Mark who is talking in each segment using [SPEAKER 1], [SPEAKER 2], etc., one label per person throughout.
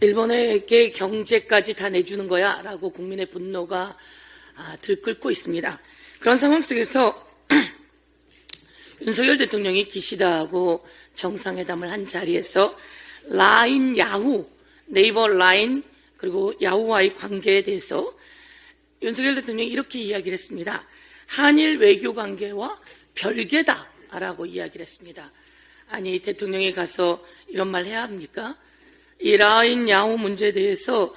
[SPEAKER 1] 일본에게 경제까지 다 내주는 거야 라고 국민의 분노가 들끓고 있습니다. 그런 상황 속에서 윤석열 대통령이 기시다하고 정상회담을 한 자리에서 라인, 야후, 네이버 라인 그리고 야후와의 관계에 대해서 윤석열 대통령이 이렇게 이야기를 했습니다. 한일 외교 관계와 별개다라고 이야기를 했습니다. 아니, 대통령이 가서 이런 말 해야 합니까? 이 라인, 야후 문제에 대해서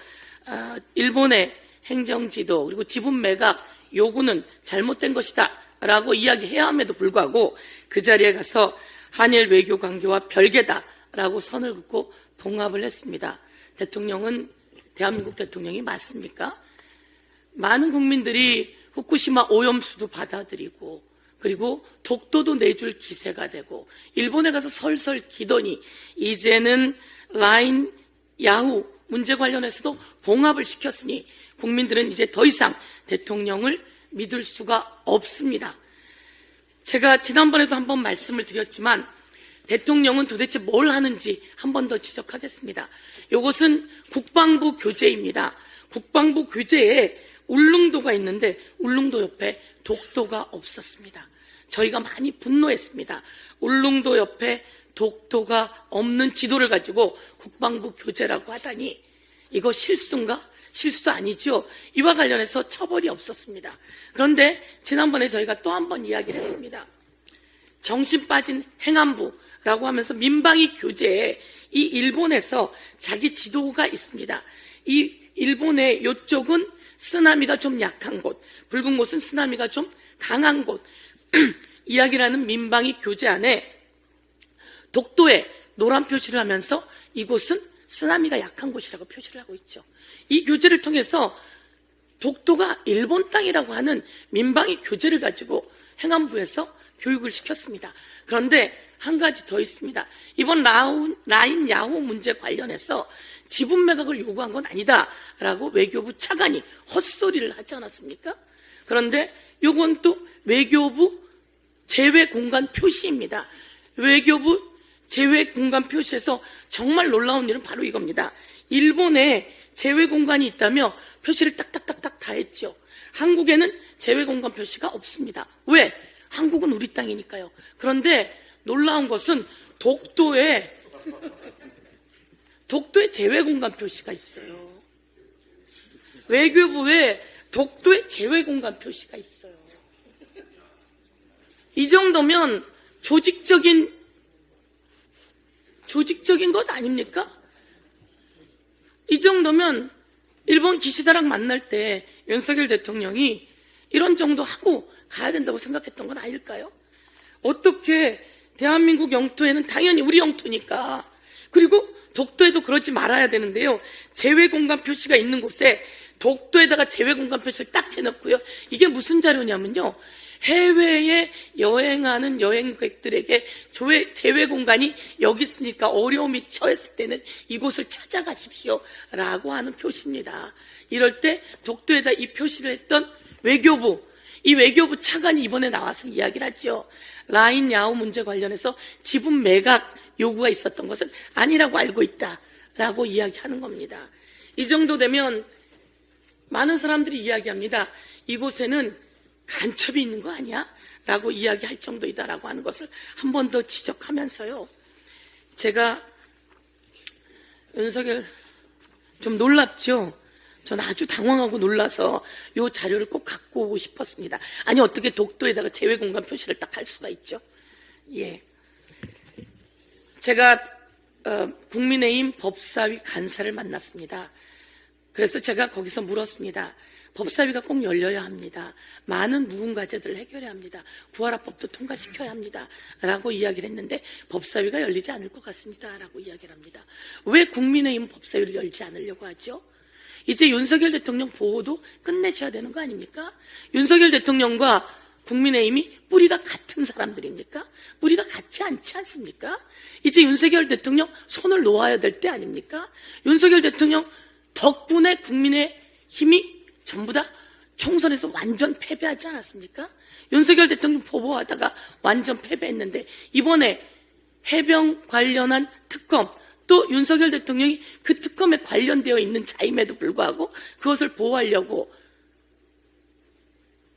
[SPEAKER 1] 일본의 행정지도 그리고 지분 매각 요구는 잘못된 것이다 라고 이야기해야 함에도 불구하고 그 자리에 가서 한일 외교 관계와 별개다라고 선을 긋고 봉합을 했습니다. 대통령은 대한민국 대통령이 맞습니까? 많은 국민들이 후쿠시마 오염수도 받아들이고 그리고 독도도 내줄 기세가 되고 일본에 가서 설설 기더니 이제는 라인, 야후 문제 관련해서도 봉합을 시켰으니 국민들은 이제 더 이상 대통령을 믿을 수가 없습니다. 제가 지난번에도 한번 말씀을 드렸지만 대통령은 도대체 뭘 하는지 한 번 더 지적하겠습니다. 이것은 국방부 교재입니다. 국방부 교재에 울릉도가 있는데 울릉도 옆에 독도가 없었습니다. 저희가 많이 분노했습니다. 울릉도 옆에 독도가 없는 지도를 가지고 국방부 교재라고 하다니 이거 실수인가? 실수 아니죠? 이와 관련해서 처벌이 없었습니다. 그런데 지난번에 저희가 또 한 번 이야기를 했습니다. 정신 빠진 행안부라고 하면서 민방위 교재에 이 일본에서 자기 지도가 있습니다. 이 일본의 이쪽은 쓰나미가 좀 약한 곳, 붉은 곳은 쓰나미가 좀 강한 곳 이야기를 하는 민방위 교재 안에 독도에 노란 표시를 하면서 이곳은 쓰나미가 약한 곳이라고 표시를 하고 있죠. 이 교재를 통해서 독도가 일본 땅이라고 하는 민방위 교재를 가지고 행안부에서 교육을 시켰습니다. 그런데 한 가지 더 있습니다. 이번 라인 야후 문제 관련해서 지분 매각을 요구한 건 아니다라고 외교부 차관이 헛소리를 하지 않았습니까? 그런데 이건 또 외교부 제외 공간 표시입니다. 외교부 제외 공간 표시에서 정말 놀라운 일은 바로 이겁니다. 일본에 제외 공간이 있다며 표시를 딱딱딱딱 다 했죠. 한국에는 제외 공간 표시가 없습니다. 왜? 한국은 우리 땅이니까요. 그런데 놀라운 것은 독도에 제외 공간 표시가 있어요. 외교부에 독도에 제외 공간 표시가 있어요. 이 정도면 조직적인 것 아닙니까? 이 정도면 일본 기시다랑 만날 때 윤석열 대통령이 이런 정도 하고 가야 된다고 생각했던 건 아닐까요? 어떻게 대한민국 영토에는 당연히 우리 영토니까 그리고 독도에도 그러지 말아야 되는데요. 제외공간 표시가 있는 곳에 독도에다가 제외공간 표시를 딱 해놓고요. 이게 무슨 자료냐면요. 해외에 여행하는 여행객들에게 제외공간이 여기 있으니까 어려움이 처했을 때는 이곳을 찾아가십시오 라고 하는 표시입니다. 이럴 때 독도에다 이 표시를 했던 이 외교부 차관이 이번에 나와서 이야기를 하죠. 라인 야후 문제 관련해서 지분 매각 요구가 있었던 것은 아니라고 알고 있다라고 이야기하는 겁니다. 이 정도 되면 많은 사람들이 이야기합니다. 이곳에는 간첩이 있는 거 아니야? 라고 이야기할 정도이다라고 하는 것을 한 번 더 지적하면서요. 제가 윤석열 좀 놀랍죠? 저는 아주 당황하고 놀라서 이 자료를 꼭 갖고 오고 싶었습니다. 아니 어떻게 독도에다가 제외공간 표시를 딱 할 수가 있죠? 예, 제가 국민의힘 법사위 간사를 만났습니다. 그래서 제가 거기서 물었습니다. 법사위가 꼭 열려야 합니다. 많은 묵은과제들을 해결해야 합니다. 부활합법도 통과시켜야 합니다. 라고 이야기를 했는데 법사위가 열리지 않을 것 같습니다. 라고 이야기를 합니다. 왜 국민의힘 법사위를 열지 않으려고 하죠? 이제 윤석열 대통령 보호도 끝내셔야 되는 거 아닙니까? 윤석열 대통령과 국민의힘이 뿌리가 같은 사람들입니까? 뿌리가 같지 않지 않습니까? 이제 윤석열 대통령 손을 놓아야 될 때 아닙니까? 윤석열 대통령 덕분에 국민의힘이 전부 다 총선에서 완전 패배하지 않았습니까? 윤석열 대통령 보호하다가 완전 패배했는데 이번에 해병 관련한 특검 또 윤석열 대통령이 그 특검에 관련되어 있는 자임에도 불구하고 그것을 보호하려고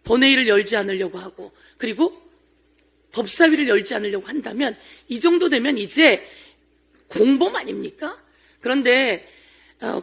[SPEAKER 1] 본회의를 열지 않으려고 하고 그리고 법사위를 열지 않으려고 한다면 이 정도 되면 이제 공범 아닙니까? 그런데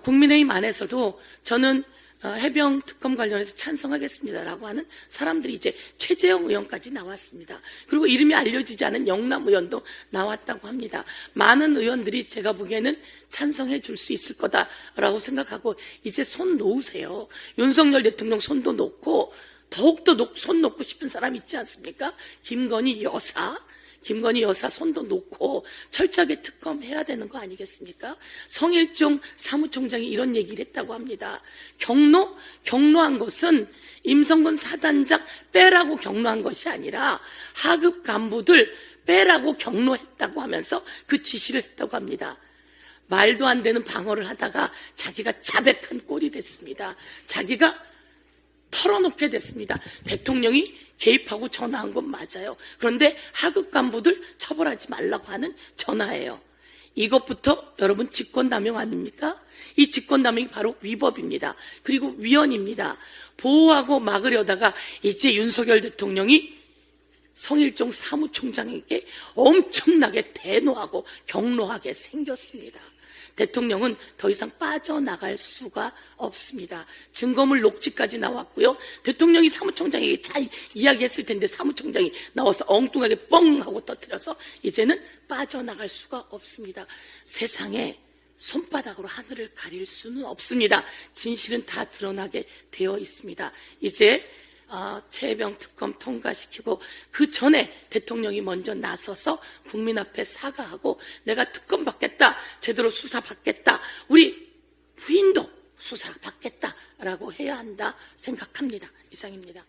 [SPEAKER 1] 국민의힘 안에서도 저는 해병 특검 관련해서 찬성하겠습니다라고 하는 사람들이 이제 최재형 의원까지 나왔습니다. 그리고 이름이 알려지지 않은 영남 의원도 나왔다고 합니다. 많은 의원들이 제가 보기에는 찬성해 줄 수 있을 거다라고 생각하고 이제 손 놓으세요. 윤석열 대통령 손도 놓고 더욱더 손 놓고 싶은 사람 있지 않습니까? 김건희 여사 손도 놓고 철저하게 특검해야 되는 거 아니겠습니까? 성일종 사무총장이 이런 얘기를 했다고 합니다. 경로한 것은 임성근 사단장 빼라고 경로한 것이 아니라 하급 간부들 빼라고 경로했다고 하면서 그 지시를 했다고 합니다. 말도 안 되는 방어를 하다가 자기가 자백한 꼴이 됐습니다. 자기가 털어놓게 됐습니다. 대통령이 개입하고 전화한 건 맞아요. 그런데 하급 간부들 처벌하지 말라고 하는 전화예요. 이것부터 여러분 직권남용 아닙니까? 이 직권남용이 바로 위법입니다. 그리고 위헌입니다. 보호하고 막으려다가 이제 윤석열 대통령이 성일종 사무총장에게 엄청나게 대노하고 경로하게 생겼습니다. 대통령은 더 이상 빠져나갈 수가 없습니다. 증거물 녹취까지 나왔고요. 대통령이 사무총장에게 잘 이야기했을 텐데 사무총장이 나와서 엉뚱하게 뻥 하고 터뜨려서 이제는 빠져나갈 수가 없습니다. 세상에 손바닥으로 하늘을 가릴 수는 없습니다. 진실은 다 드러나게 되어 있습니다. 이제 최혜병 특검 통과시키고 그 전에 대통령이 먼저 나서서 국민 앞에 사과하고 내가 특검 받겠다, 제대로 수사 받겠다, 우리 부인도 수사 받겠다라고 해야 한다 생각합니다. 이상입니다.